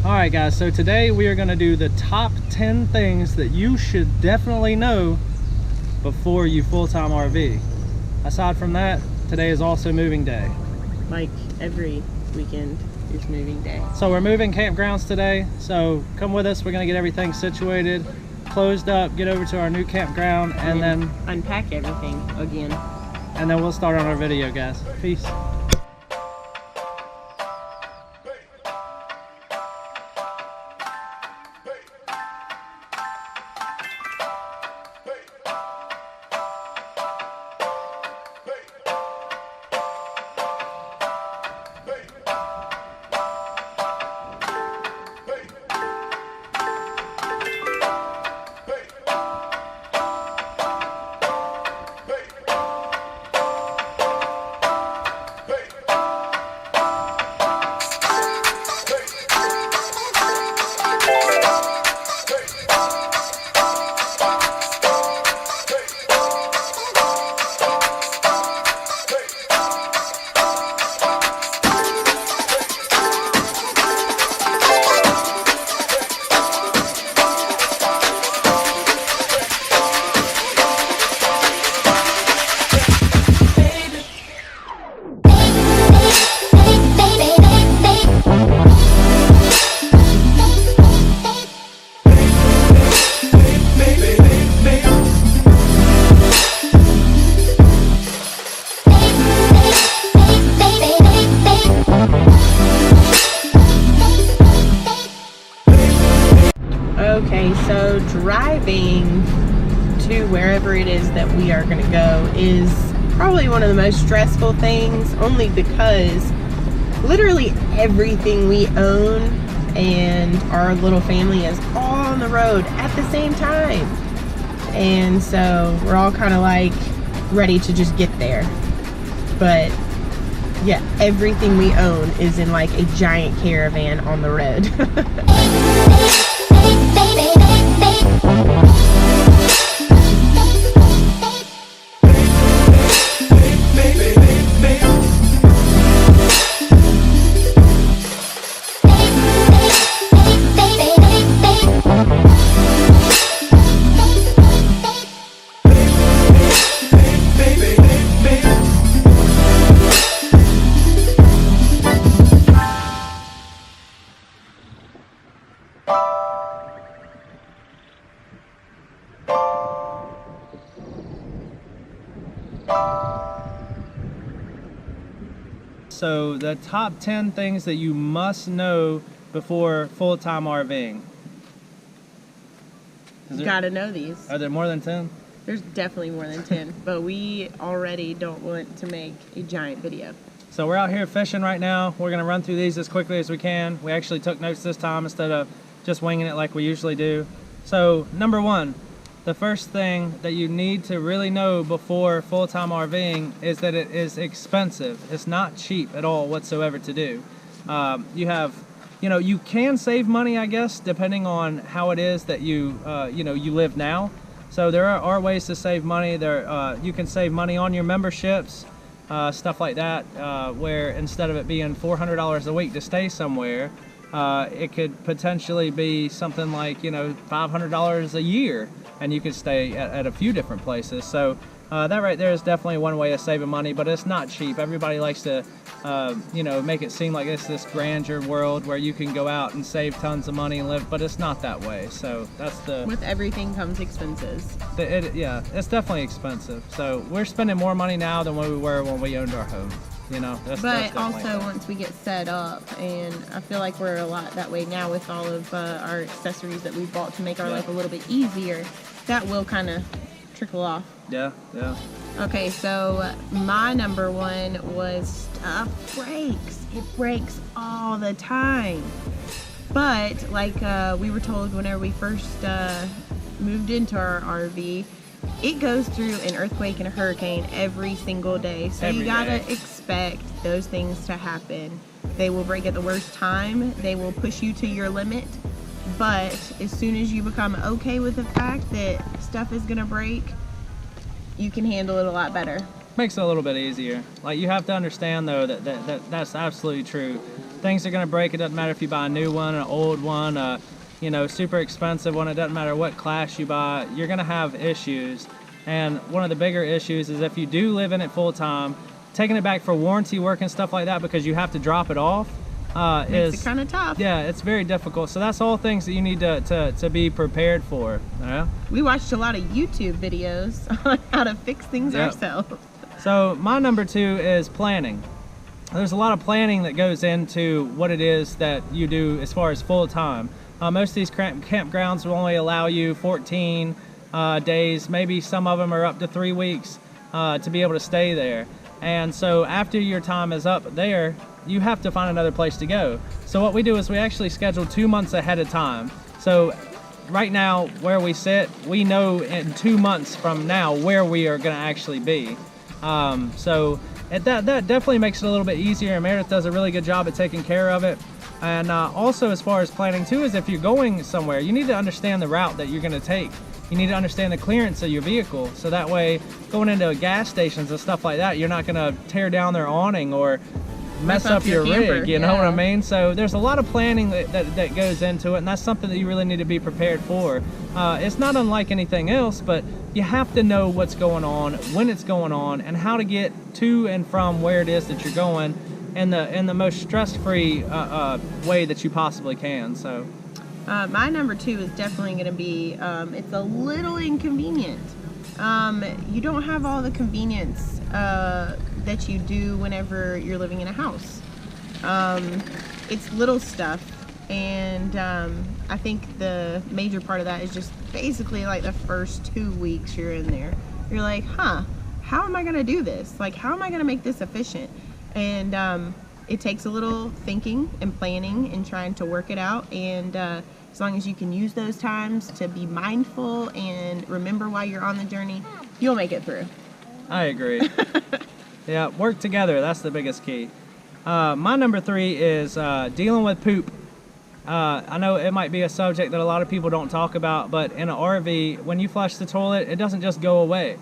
Alright guys, so today we are going to do the top 10 things that you should definitely know before you full-time RV. Aside from that, today is also moving day. Like every weekend is moving day. So we're moving campgrounds today, so come with us. We're going to get everything situated, closed up, get over to our new campground, and then unpack everything again. And then we'll start on our video, guys. Peace. Okay, so driving to wherever it is that we are going to go is probably one of the most stressful things, only because literally everything we own and our little family is all on the road at the same time. And so we're all kind of like ready to just get there. But yeah, everything we own is in like a giant caravan on the road. So the top 10 things that you must know before full-time RVing. You gotta know these. Are there more than 10? There's definitely more than 10, but we already don't want to make a giant video. So we're out here fishing right now. We're gonna run through these as quickly as we can. We actually took notes this time instead of just winging it like we usually do. So number one, the first thing that you need to really know before full-time RVing is that it is expensive. It's not cheap at all whatsoever to do. You can save money, I guess, depending on how it is that you live now. So there are ways to save money. You can save money on your memberships, stuff like that, where instead of it being $400 a week to stay somewhere, it could potentially be something like, $500 a year, and you could stay at a few different places. So that right there is definitely one way of saving money, but it's not cheap. Everybody likes to, make it seem like it's this grandeur world where you can go out and save tons of money and live, but it's not that way. So that's with everything comes expenses. Yeah, it's definitely expensive. So we're spending more money now than what we were when we owned our home. But also once we get set up, and I feel like we're a lot that way now with all of our accessories that we bought to make our life a little bit easier, that will kind of trickle off. Yeah. Okay, so my number one was stuff breaks. It breaks all the time. But like we were told whenever we first moved into our RV, it goes through an earthquake and a hurricane every single day. So you gotta expect those things to happen. They will break at the worst time. They will push you to your limit. But as soon as you become okay with the fact that stuff is gonna break, you can handle it a lot better. Makes it a little bit easier. Like, you have to understand though that's absolutely true. things are going to break. It doesn't matter if you buy a new one, an old one, you know, super expensive one. It doesn't matter what class you buy. You're going to have issues. And one of the bigger issues is if you do live in it full time, taking it back for warranty work and stuff like that because you have to drop it off Makes it kind of tough. Yeah, it's very difficult. So that's all things that you need to be prepared for. Yeah. We watched a lot of YouTube videos on how to fix things ourselves. So my number 2 is planning. There's a lot of planning that goes into what it is that you do as far as full time. Most of these campgrounds will only allow you 14 days, maybe some of them are up to 3 weeks to be able to stay there. And so after your time is up there, you have to find another place to go. So what we do is we actually schedule 2 months ahead of time. So right now where we sit, we know in 2 months from now where we are going to actually be. So that definitely makes it a little bit easier, and Meredith does a really good job at taking care of it. And also as far as planning too, is if you're going somewhere, you need to understand the route that you're going to take. You need to understand the clearance of your vehicle, so that way going into gas stations and stuff like that, you're not going to tear down their awning or mess up your rig, you know what I mean? So there's a lot of planning that goes into it, and that's something that you really need to be prepared for. It's not unlike anything else, but you have to know what's going on, when it's going on, and how to get to and from where it is that you're going in the most stress-free way that you possibly can. So my number 2 is definitely going to be, it's a little inconvenient. You don't have all the convenience that you do whenever you're living in a house. It's little stuff, and I think the major part of that is just basically like the first 2 weeks you're in there. You're like, how am I going to do this? Like, how am I going to make this efficient? And it takes a little thinking and planning and trying to work it out, and as long as you can use those times to be mindful and remember why you're on the journey, you'll make it through. I agree. Yeah, work together. That's the biggest key. My number 3 is dealing with poop. I know it might be a subject that a lot of people don't talk about, but in an RV, when you flush the toilet, it doesn't just go away.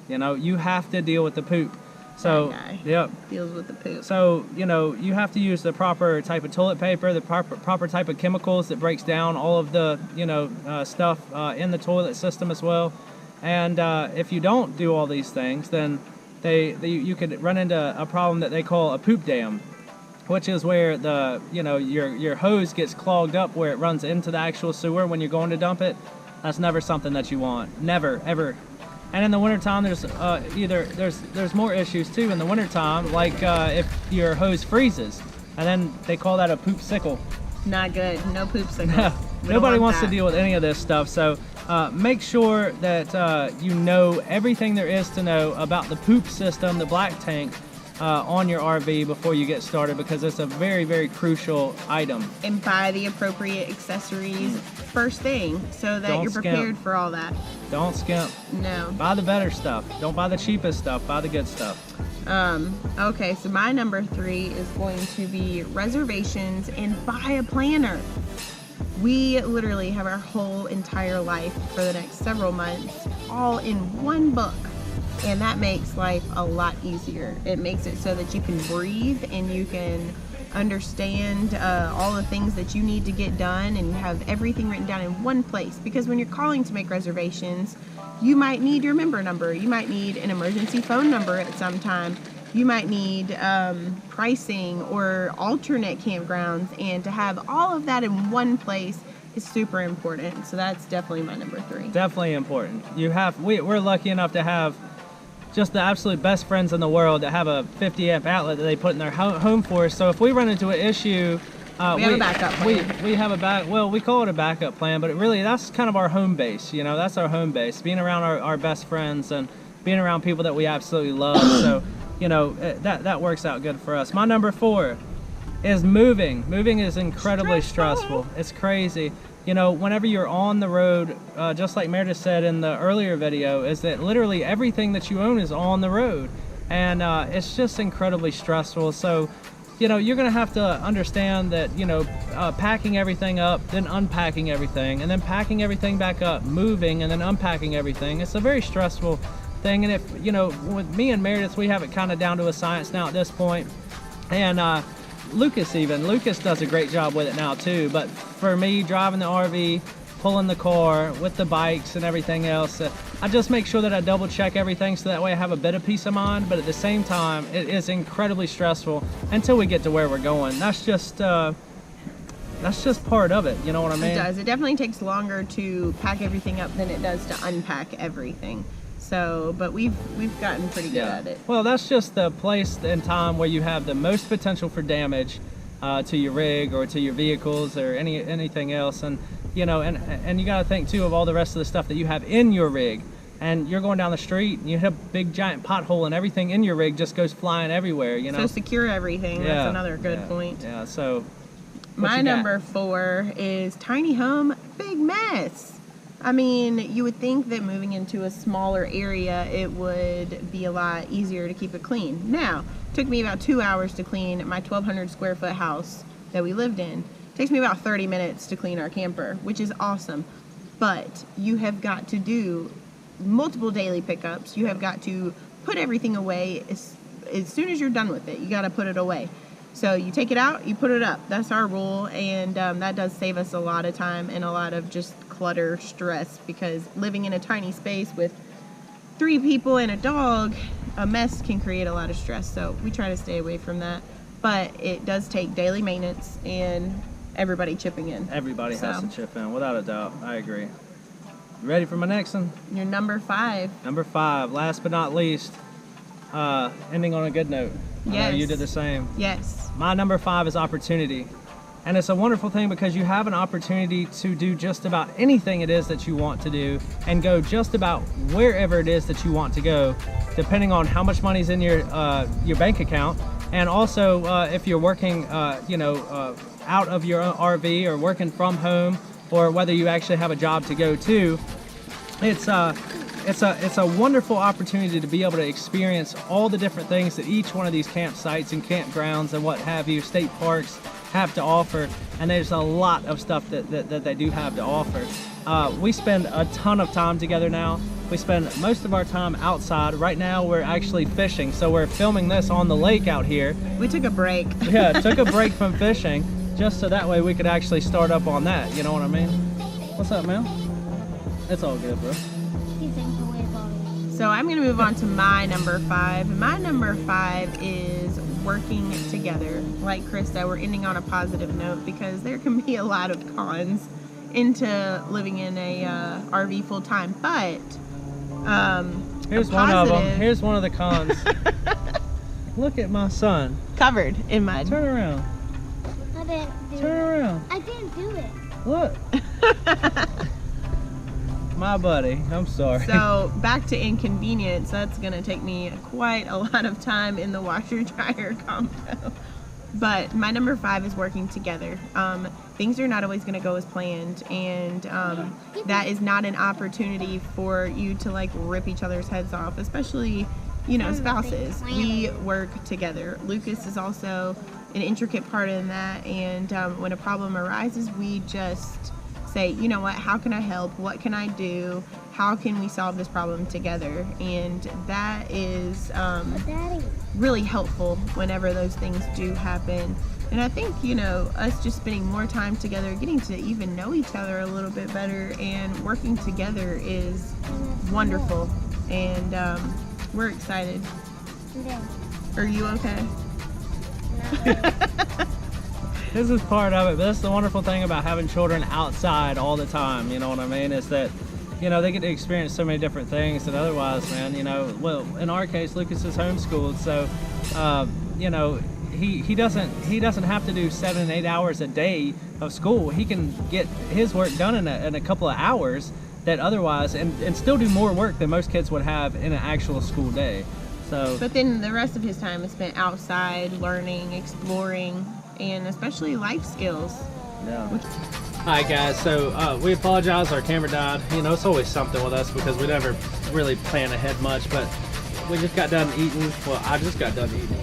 You know, you have to deal with the poop. So, yep. Deals with the poop. So, you know, you have to use the proper type of toilet paper, the proper type of chemicals that breaks down all of the, you know, stuff in the toilet system as well. And if you don't do all these things, then you could run into a problem that they call a poop dam, which is where your hose gets clogged up where it runs into the actual sewer when you're going to dump it. That's never something that you want. Never, ever. And in the wintertime, there's more issues too in the wintertime, like if your hose freezes, and then they call that a poop sickle. Not good. No poop sickles. Nobody wants to deal with any of this stuff. So make sure that you know everything there is to know about the poop system, the black tank, on your RV before you get started, because it's a very, very crucial item. And buy the appropriate accessories first thing so that you're prepared for all that. Don't skimp. No. Buy the better stuff. Don't buy the cheapest stuff. Buy the good stuff. Okay, so my number 3 is going to be reservations and buy a planner. We literally have our whole entire life for the next several months all in one book. And that makes life a lot easier. It makes it so that you can breathe and you can understand all the things that you need to get done and have everything written down in one place. Because when you're calling to make reservations, you might need your member number. You might need an emergency phone number at some time. You might need pricing or alternate campgrounds. And to have all of that in one place is super important. So that's definitely my number 3. Definitely important. We're lucky enough to have just the absolute best friends in the world that have a 50 amp outlet that they put in their home for us. So if we run into an issue, we have a backup plan. We have we call it a backup plan, but that's kind of our home base. You know, that's our home base, being around our best friends and being around people that we absolutely love. So, you know, that works out good for us. My number 4 is moving. Moving is incredibly stressful. It's crazy. You know, whenever you're on the road, just like Meredith said in the earlier video, is that literally everything that you own is on the road. And it's just incredibly stressful. So, you know, you're going to have to understand that, you know, packing everything up, then unpacking everything, and then packing everything back up, moving, and then unpacking everything. It's a very stressful thing. And if, you know, with me and Meredith, we have it kind of down to a science now at this point. And Lucas does a great job with it now too. But for me, driving the RV, pulling the car with the bikes and everything else, I just make sure that I double check everything so that way I have a bit of peace of mind. But at the same time, it is incredibly stressful until we get to where we're going. That's just part of it, you know what I mean? It does. It definitely takes longer to pack everything up than it does to unpack everything. So, but we've gotten pretty good at it. Well, that's just the place and time where you have the most potential for damage to your rig or to your vehicles or anything else. And you know, and you got to think too of all the rest of the stuff that you have in your rig. And you're going down the street and you hit a big giant pothole and everything in your rig just goes flying everywhere, you know? So secure everything. Yeah, that's another good point. Yeah, so my number 4 is tiny home, big mess. I mean, you would think that moving into a smaller area, it would be a lot easier to keep it clean. Now, it took me about 2 hours to clean my 1,200 square foot house that we lived in. It takes me about 30 minutes to clean our camper, which is awesome. But you have got to do multiple daily pickups. You have got to put everything away as soon as you're done with it. You got to put it away. So you take it out, you put it up. That's our rule, and that does save us a lot of time and a lot of just clutter stress, because living in a tiny space with 3 people and a dog, a mess can create a lot of stress. So we try to stay away from that. But it does take daily maintenance and everybody chipping in. Everybody has to chip in, without a doubt. I agree. You ready for my next one? Your number 5. Number 5, last but not least, ending on a good note. Yes. I know you did the same. Yes. My number 5 is opportunity. And it's a wonderful thing because you have an opportunity to do just about anything it is that you want to do and go just about wherever it is that you want to go, depending on how much money's in your bank account. And also if you're working out of your RV or working from home, or whether you actually have a job to go to, it's a wonderful opportunity to be able to experience all the different things that each one of these campsites and campgrounds and what have you, state parks, have to offer. And there's a lot of stuff that they do have to offer. We spend a ton of time together now. We spend most of our time outside. Right now we're actually fishing, so we're filming this on the lake out here. We took a break. Yeah, took a break from fishing just so that way we could actually start up on that, you know what I mean? What's up, man? It's all good, bro. So I'm going to move on to my number 5. My number 5 is working together. Like Chris said, we're ending on a positive note because there can be a lot of cons into living in a RV full time. But here's one of them. Here's one of the cons. Look at my son. Covered in mud. Turn around. I didn't do Turn it. around. I didn't do it. Look. My buddy, I'm sorry. So back to inconvenience, that's gonna take me quite a lot of time in the washer dryer combo. But my number 5 is working together. Things are not always gonna go as planned, and that is not an opportunity for you to like rip each other's heads off, especially, you know, spouses. We work together. Lucas is also an intricate part in that, and when a problem arises, we just say, you know what, how can I help? What can I do? How can we solve this problem together? And that is really helpful whenever those things do happen. And I think, you know, us just spending more time together, getting to even know each other a little bit better and working together is wonderful. And we're excited. Are you okay? This is part of it, but that's the wonderful thing about having children outside all the time, you know what I mean, is that, you know, they get to experience so many different things that otherwise, man, you know, well, in our case, Lucas is homeschooled, so, you know, he doesn't have to do 7 and 8 hours a day of school. He can get his work done in a couple of hours that otherwise, and still do more work than most kids would have in an actual school day. So, but then the rest of his time is spent outside, learning, exploring, and especially life skills. Yeah. Alright guys, so we apologize, our camera died. You know, it's always something with us because we never really plan ahead much, but we just got done eating, well, I just got done eating.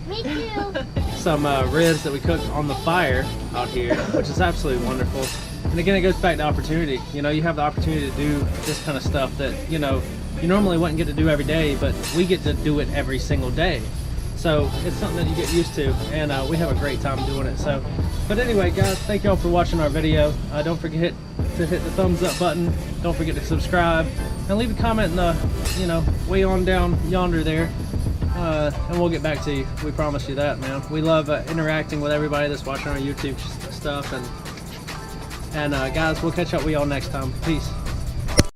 Me too. Some ribs that we cooked on the fire out here, which is absolutely wonderful. And again, it goes back to opportunity. You know, you have the opportunity to do this kind of stuff that, you know, you normally wouldn't get to do every day, but we get to do it every single day. So it's something that you get used to, and we have a great time doing it. So, but anyway, guys, thank y'all for watching our video. Don't forget to hit the thumbs up button. Don't forget to subscribe and leave a comment in the, you know, way on down yonder there. And we'll get back to you. We promise you that, man. We love interacting with everybody that's watching our YouTube stuff. And guys, we'll catch up with y'all next time. Peace.